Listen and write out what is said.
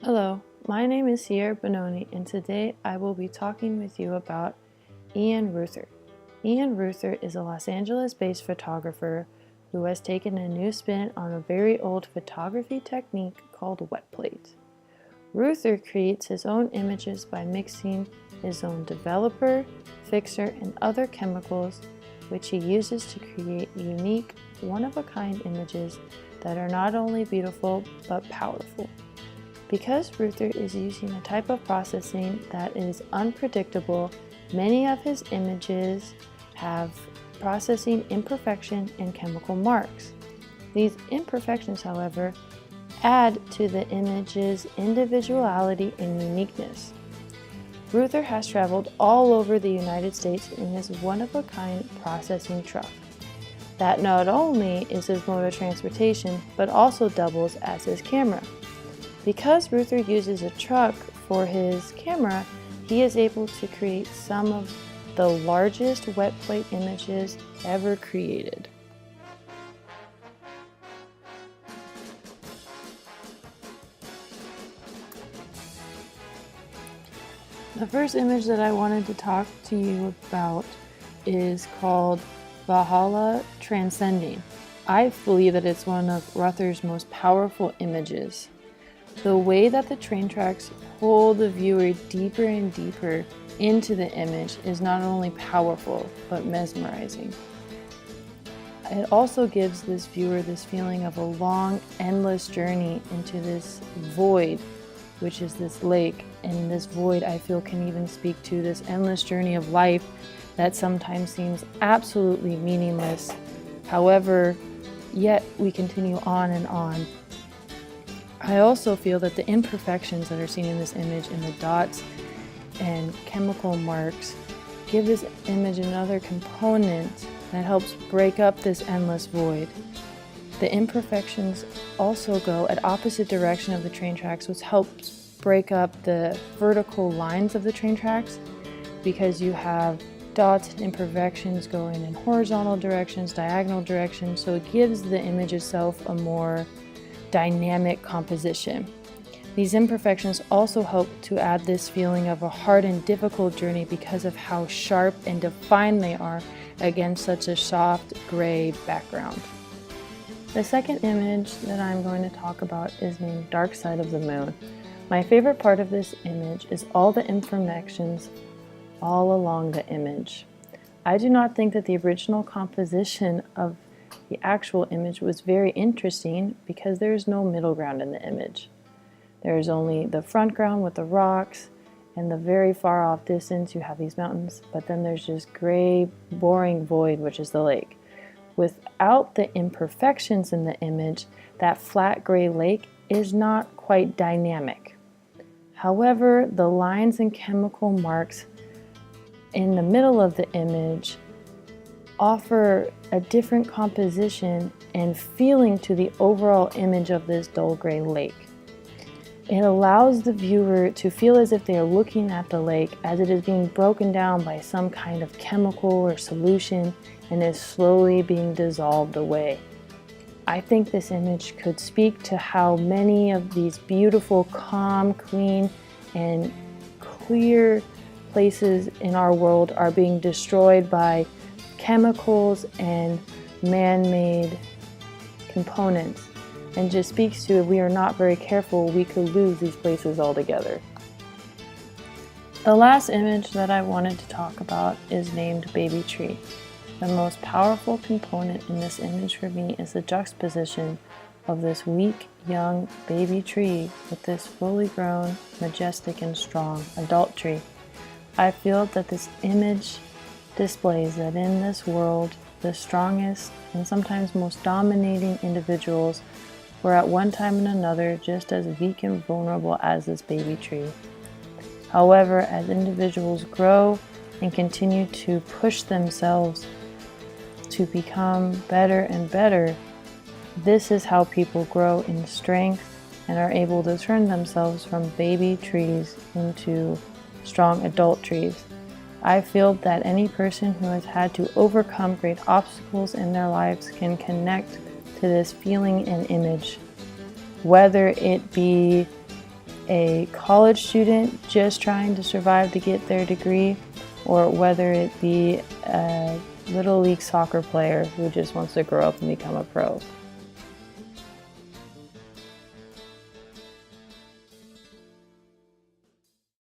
Hello, my name is SBononi, and today I will be talking with you about Ian Ruther. Ian Ruther is a Los Angeles-based photographer who has taken a new spin on a very old photography technique called wet plate. Ruther creates his own images by mixing his own developer, fixer, and other chemicals, which he uses to create unique, one-of-a-kind images that are not only beautiful but powerful. Because Ruther is using a type of processing that is unpredictable, many of his images have processing imperfection and chemical marks. These imperfections, however, add to the image's individuality and uniqueness. Ruther has traveled all over the United States in his one-of-a-kind processing truck. That not only is his mode of transportation, but also doubles as his camera. Because Ruther uses a truck for his camera, he is able to create some of the largest wet plate images ever created. The first image that I wanted to talk to you about is called Valhalla Transcending. I believe that it's one of Ruther's most powerful images. The way that the train tracks pull the viewer deeper and deeper into the image is not only powerful, but mesmerizing. It also gives this viewer this feeling of a long, endless journey into this void, which is this lake. And this void, I feel, can even speak to this endless journey of life that sometimes seems absolutely meaningless. However, yet we continue on and on. I also feel that the imperfections that are seen in this image in the dots and chemical marks give this image another component that helps break up this endless void. The imperfections also go at opposite direction of the train tracks, which helps break up the vertical lines of the train tracks, because you have dots and imperfections going in horizontal directions, diagonal directions, so it gives the image itself a more dynamic composition. These imperfections also help to add this feeling of a hard and difficult journey because of how sharp and defined they are against such a soft gray background. The second image that I'm going to talk about is named Dark Side of the Moon. My favorite part of this image is all the imperfections all along the image. I do not think that the original composition of the actual image was very interesting because there is no middle ground in the image. There is only the front ground with the rocks, and the very far off distance you have these mountains, but then there's just gray, boring void, which is the lake. Without the imperfections in the image, that flat gray lake is not quite dynamic. However, the lines and chemical marks in the middle of the image offer a different composition and feeling to the overall image of this dull gray lake. It allows the viewer to feel as if they are looking at the lake as it is being broken down by some kind of chemical or solution and is slowly being dissolved away. I think this image could speak to how many of these beautiful, calm, clean, and clear places in our world are being destroyed by chemicals and man-made components, and just speaks to, if we are not very careful, we could lose these places altogether. The last image that I wanted to talk about is named Baby Tree. The most powerful component in this image for me is the juxtaposition of this weak, young baby tree with this fully grown, majestic, and strong adult tree. I feel that this image displays that in this world, the strongest and sometimes most dominating individuals were at one time and another just as weak and vulnerable as this baby tree. However, as individuals grow and continue to push themselves to become better and better, this is how people grow in strength and are able to turn themselves from baby trees into strong adult trees. I feel that any person who has had to overcome great obstacles in their lives can connect to this feeling and image, whether it be a college student just trying to survive to get their degree, or whether it be a Little League soccer player who just wants to grow up and become a pro.